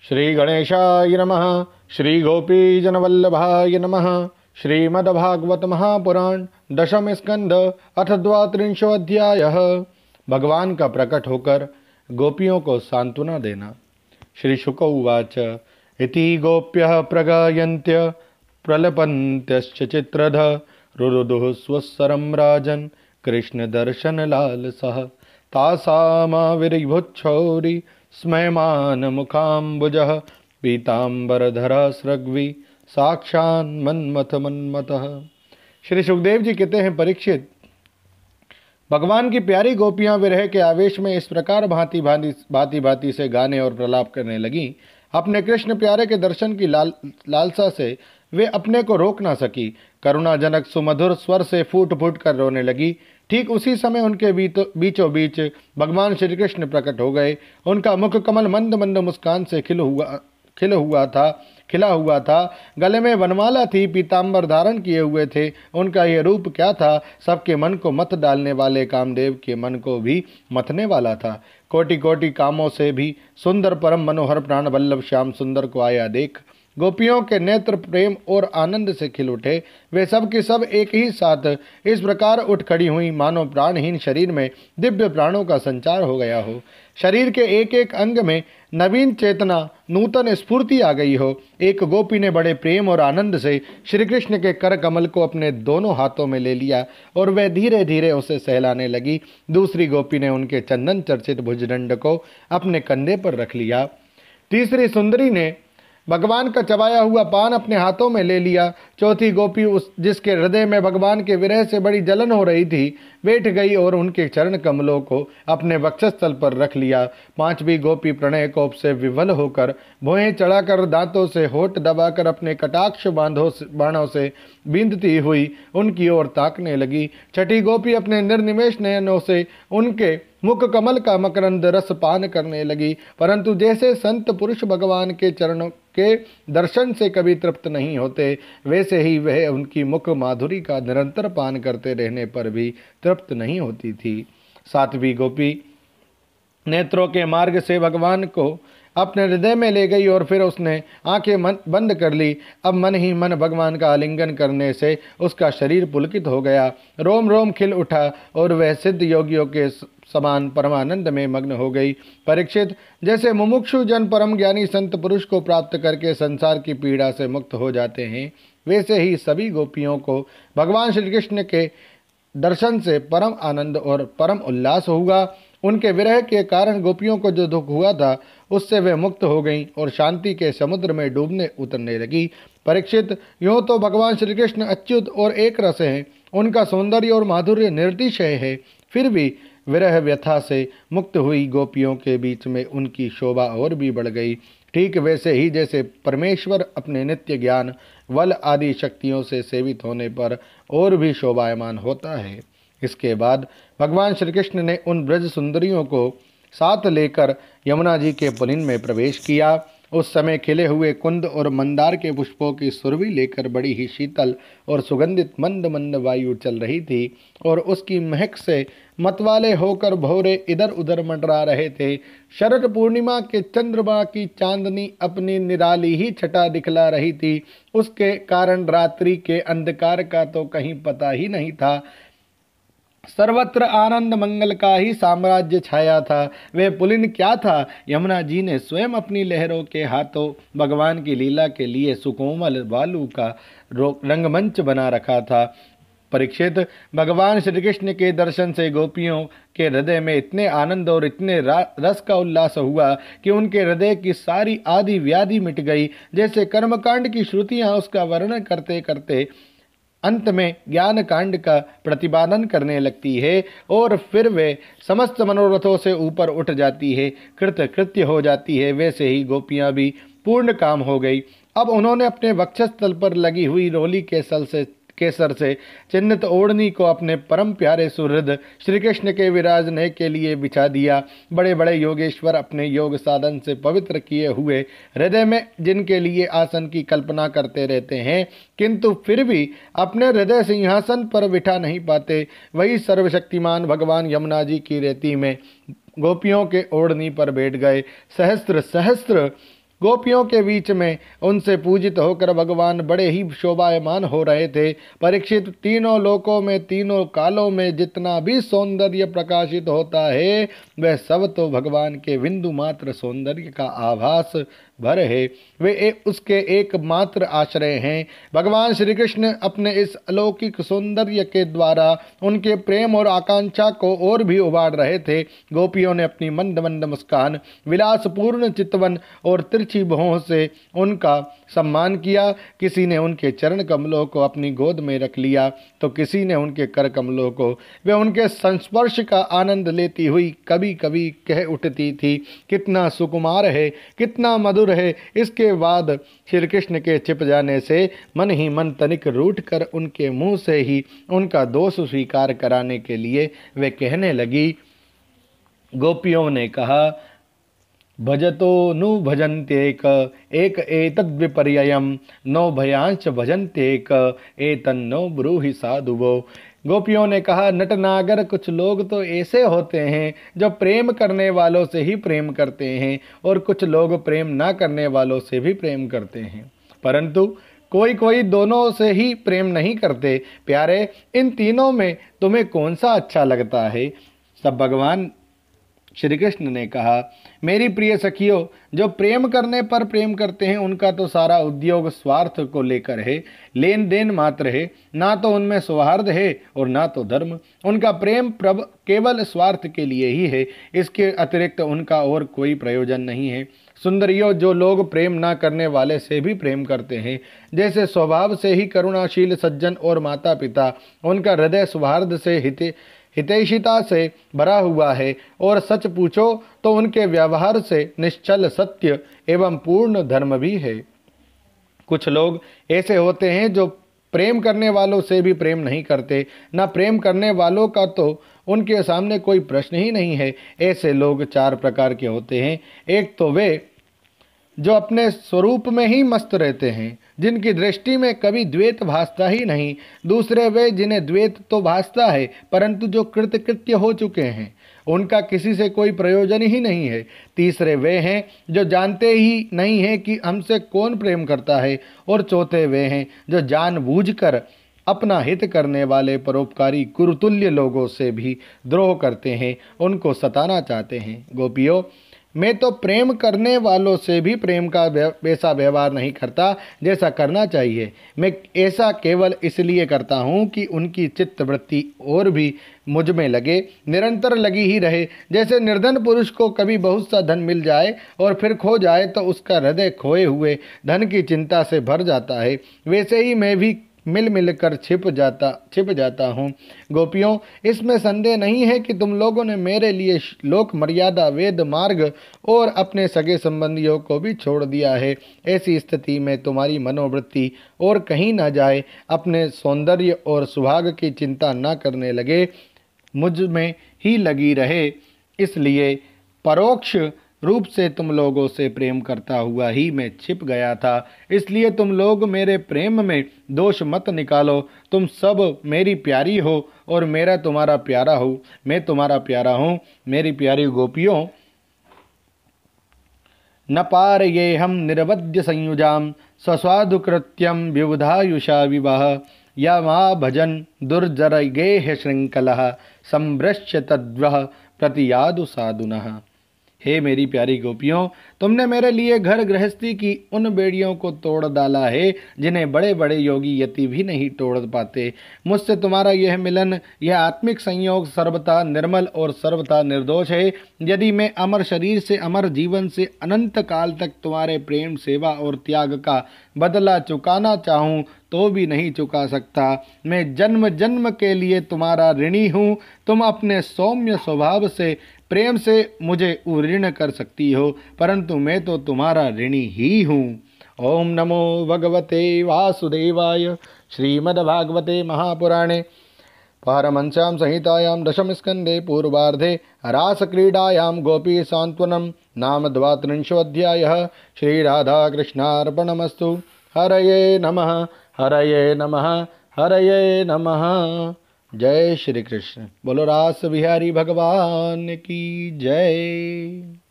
श्री गणेशाय नमः। श्री गोपीजनवल्लभाय नमः। श्रीमद्भागवत महापुराण दशम स्कंद अथ 32वां अध्यायः। भगवान का प्रकट होकर गोपियों को सांत्वना देना। श्री शुक उवाच इति गोप्यः प्रगायन्त्य प्रलपन्त्यश्च चित्रध रुरुदुः स्वस्वरं राजन् कृष्ण दर्शन लालसः तासामाविर्भुच्छौरि स्मयमान मुखाम्बुजः पीताम्बरधरा सृग्वी साक्षान् मन्मथ मन्मतः। श्री सुखदेव जी कहते हैं, परीक्षित, भगवान की प्यारी गोपियां विरह के आवेश में इस प्रकार भांति भांति से गाने और प्रलाप करने लगी। अपने कृष्ण प्यारे के दर्शन की लालसा से वे अपने को रोक ना सकी। करुणाजनक सुमधुर स्वर से फूट फूट कर रोने लगी। ठीक उसी समय उनके बीचों बीच भगवान श्री कृष्ण प्रकट हो गए। उनका मुख कमल मंद मंद मुस्कान से खिला हुआ था। गले में वनमाला थी, पीताम्बर धारण किए हुए थे। उनका यह रूप क्या था, सबके मन को मत डालने वाले कामदेव के मन को भी मथने वाला था। कोटि कोटि कामों से भी सुंदर परम मनोहर प्राण वल्लभ श्याम सुंदर को आया देख गोपियों के नेत्र प्रेम और आनंद से खिल उठे। वे सब के सब एक ही साथ इस प्रकार उठ खड़ी हुई मानो प्राणहीन शरीर में दिव्य प्राणों का संचार हो गया हो। शरीर के एक एक अंग में नवीन चेतना, नूतन स्फूर्ति आ गई हो। एक गोपी ने बड़े प्रेम और आनंद से श्री कृष्ण के कर कमल को अपने दोनों हाथों में ले लिया और वह धीरे धीरे उसे सहलाने लगी। दूसरी गोपी ने उनके चंदन चर्चित भुजदंड को अपने कंधे पर रख लिया। तीसरी सुंदरी ने भगवान का चबाया हुआ पान अपने हाथों में ले लिया। चौथी गोपी जिसके हृदय में भगवान के विरह से बड़ी जलन हो रही थी, बैठ गई और उनके चरण कमलों को अपने वक्षस्थल पर रख लिया। पांचवी गोपी प्रणय कोप से विवल होकर भौहें चढ़ाकर दांतों से होठ दबाकर अपने कटाक्ष बाणों से बींधती हुई उनकी ओर ताकने लगी। छठी गोपी अपने निर्निमेष नयनों से उनके मुख कमल का मकरंद रस पान करने लगी। परंतु जैसे संत पुरुष भगवान के चरणों के दर्शन से कभी तृप्त नहीं होते, वैसे ही वह उनकी मुख माधुरी का निरंतर पान करते रहने पर भी तृप्त नहीं होती थी। सातवीं गोपी नेत्रों के मार्ग से भगवान को अपने हृदय में ले गई और फिर उसने आंखें बंद कर ली। अब मन ही मन भगवान का आलिंगन करने से उसका शरीर पुलकित हो गया, रोम रोम खिल उठा और वह सिद्ध योगियों के समान परमानंद में मग्न हो गई। परीक्षित, जैसे मुमुक्षु जन परम ज्ञानी संत पुरुष को प्राप्त करके संसार की पीड़ा से मुक्त हो जाते हैं, वैसे ही सभी गोपियों को भगवान श्री कृष्ण के दर्शन से परम आनंद और परम उल्लास हुआ। उनके विरह के कारण गोपियों को जो दुख हुआ था, उससे वे मुक्त हो गईं और शांति के समुद्र में डूबने उतरने लगी। परीक्षित, यूँ तो भगवान श्री कृष्ण अच्युत और एक रस हैं, उनका सौंदर्य और माधुर्य निर्तिशय है, फिर भी विरह व्यथा से मुक्त हुई गोपियों के बीच में उनकी शोभा और भी बढ़ गई। ठीक वैसे ही जैसे परमेश्वर अपने नित्य ज्ञान, बल आदि शक्तियों से सेवित होने पर और भी शोभायमान होता है। इसके बाद भगवान श्री कृष्ण ने उन ब्रज सुंदरियों को साथ लेकर यमुना जी के पुलिन में प्रवेश किया। उस समय खिले हुए कुंद और मंदार के पुष्पों की सुरभि लेकर बड़ी ही शीतल और सुगंधित मंद मंद वायु चल रही थी और उसकी महक से मतवाले होकर भौरे इधर उधर मंडरा रहे थे। शरद पूर्णिमा के चंद्रमा की चांदनी अपनी निराली ही छटा दिखला रही थी। उसके कारण रात्रि के अंधकार का तो कहीं पता ही नहीं था। सर्वत्र आनंद मंगल का ही साम्राज्य छाया था। वह पुलिन क्या था, यमुना जी ने स्वयं अपनी लहरों के हाथों भगवान की लीला के लिए सुकोमल बालू का रंगमंच बना रखा था। परीक्षित, भगवान श्री कृष्ण के दर्शन से गोपियों के हृदय में इतने आनंद और इतने रस का उल्लास हुआ कि उनके हृदय की सारी आदि व्याधि मिट गई। जैसे कर्मकांड की श्रुतियाँ उसका वर्णन करते करते अंत में ज्ञान कांड का प्रतिपादन करने लगती है और फिर वे समस्त मनोरथों से ऊपर उठ जाती है, कृत्य हो जाती है, वैसे ही गोपियां भी पूर्ण काम हो गई। अब उन्होंने अपने वक्षस्थल पर लगी हुई रोली केसर से चिन्हित ओढ़नी को अपने परम प्यारे सुहृद श्री कृष्ण के विराजने के लिए बिछा दिया। बड़े बड़े योगेश्वर अपने योग साधन से पवित्र किए हुए हृदय में जिनके लिए आसन की कल्पना करते रहते हैं, किंतु फिर भी अपने हृदय सिंहासन पर बिठा नहीं पाते, वही सर्वशक्तिमान भगवान यमुना जी की रेती में गोपियों के ओढ़नी पर बैठ गए। सहस्त्र सहस्त्र गोपियों के बीच में उनसे पूजित होकर भगवान बड़े ही शोभायमान हो रहे थे। परीक्षित, तीनों लोकों में, तीनों कालों में जितना भी सौंदर्य प्रकाशित होता है वह सब तो भगवान के बिंदु मात्र सौंदर्य का आभास भर है। वे उसके एकमात्र आश्रय हैं। भगवान श्री कृष्ण अपने इस अलौकिक सौंदर्य के द्वारा उनके प्रेम और आकांक्षा को और भी उबार रहे थे। गोपियों ने अपनी मंद मंद मुस्कान, विलासपूर्ण चितवन और तिरछी भौं से उनका सम्मान किया। किसी ने उनके चरण कमलों को अपनी गोद में रख लिया तो किसी ने उनके कर कमलों को। वे उनके संस्पर्श का आनंद लेती हुई कभी कभी कह उठती थी, कितना सुकुमार है, कितना मधुर है। इसके बाद श्री कृष्ण के छिप जाने से मन ही मन तनिक रूठ कर उनके मुंह से ही उनका दोष स्वीकार कराने के लिए वे कहने लगी। गोपियों ने कहा, भजतो नु भजन्त्येक एक एतद्विपर्ययम् नो भयांच भजन्त्येक एतन्नो ब्रूहि साधुवो। गोपियों ने कहा, नटनागर कुछ लोग तो ऐसे होते हैं जो प्रेम करने वालों से ही प्रेम करते हैं और कुछ लोग प्रेम ना करने वालों से भी प्रेम करते हैं, परंतु कोई कोई दोनों से ही प्रेम नहीं करते। प्यारे, इन तीनों में तुम्हें कौन सा अच्छा लगता है? तब भगवान श्री कृष्ण ने कहा, मेरी प्रिय सखियों, जो प्रेम करने पर प्रेम करते हैं उनका तो सारा उद्योग स्वार्थ को लेकर है, लेन देन मात्र है। ना तो उनमें सौहार्द है और ना तो धर्म। उनका प्रेम केवल स्वार्थ के लिए ही है, इसके अतिरिक्त उनका और कोई प्रयोजन नहीं है। सुंदरियों, जो लोग प्रेम ना करने वाले से भी प्रेम करते हैं, जैसे स्वभाव से ही करुणाशील सज्जन और माता पिता, उनका हृदय सौहार्द से हितैषिता से भरा हुआ है और सच पूछो तो उनके व्यवहार से निश्चल सत्य एवं पूर्ण धर्म भी है। कुछ लोग ऐसे होते हैं जो प्रेम करने वालों से भी प्रेम नहीं करते, ना प्रेम करने वालों का तो उनके सामने कोई प्रश्न ही नहीं है। ऐसे लोग चार प्रकार के होते हैं। एक तो वे जो अपने स्वरूप में ही मस्त रहते हैं, जिनकी दृष्टि में कभी द्वैत भासता ही नहीं। दूसरे वे जिन्हें द्वैत तो भासता है परंतु जो कृतकृत्य हो चुके हैं, उनका किसी से कोई प्रयोजन ही नहीं है। तीसरे वे हैं जो जानते ही नहीं हैं कि हमसे कौन प्रेम करता है। और चौथे वे हैं जो जानबूझकर अपना हित करने वाले परोपकारी गुरुतुल्य लोगों से भी द्रोह करते हैं, उनको सताना चाहते हैं। गोपियों, मैं तो प्रेम करने वालों से भी प्रेम का वैसा व्यवहार नहीं करता जैसा करना चाहिए। मैं ऐसा केवल इसलिए करता हूँ कि उनकी चित्तवृत्ति और भी मुझ में लगे, निरंतर लगी ही रहे। जैसे निर्धन पुरुष को कभी बहुत सा धन मिल जाए और फिर खो जाए तो उसका हृदय खोए हुए धन की चिंता से भर जाता है, वैसे ही मैं भी मिल मिल कर छिप जाता हूँ। गोपियों, इसमें संदेह नहीं है कि तुम लोगों ने मेरे लिए लोक मर्यादा, वेद मार्ग और अपने सगे संबंधियों को भी छोड़ दिया है। ऐसी स्थिति में तुम्हारी मनोवृत्ति और कहीं ना जाए, अपने सौंदर्य और सुहाग की चिंता न करने लगे, मुझ में ही लगी रहे। इसलिए परोक्ष रूप से तुम लोगों से प्रेम करता हुआ ही मैं छिप गया था। इसलिए तुम लोग मेरे प्रेम में दोष मत निकालो। तुम सब मेरी प्यारी हो और मेरा तुम्हारा प्यारा हो, मैं तुम्हारा प्यारा हूँ। मेरी प्यारी गोपियों, न पारये हम निरवध्य संयुजाम स्वस्वादु कृत्यम विबुधायुषा विवाह या मा भजन दुर्जरगेह श्रृंखलः संभ्रश्य तद्वः प्रतियादु साधुनः। हे मेरी प्यारी गोपियों, तुमने मेरे लिए घर गृहस्थी की उन बेड़ियों को तोड़ डाला है जिन्हें बड़े बड़े योगी यति भी नहीं तोड़ पाते। मुझसे तुम्हारा यह मिलन, यह आत्मिक संयोग सर्वथा निर्मल और सर्वथा निर्दोष है। यदि मैं अमर शरीर से, अमर जीवन से अनंत काल तक तुम्हारे प्रेम, सेवा और त्याग का बदला चुकाना चाहूँ तो भी नहीं चुका सकता। मैं जन्म जन्म के लिए तुम्हारा ऋणी हूँ। तुम अपने सौम्य स्वभाव से, प्रेम से मुझे उऋण कर सकती हो, परंतु मैं तो तुम्हारा ऋणी ही हूँ। ओम नमो भगवते वासुदेवाय। श्रीमद्भागवते महापुराणे पारमहंस्यां संहितायां दशम स्कंदे पूर्वार्धे रासक्रीडायां गोपी सांत्वनं नाम 32 श्रीराधाकृष्णार्पणमस्तु। हरये नमः, हरये नमः, हरये नमः। जय श्री कृष्ण। बोलो रास बिहारी भगवान की जय।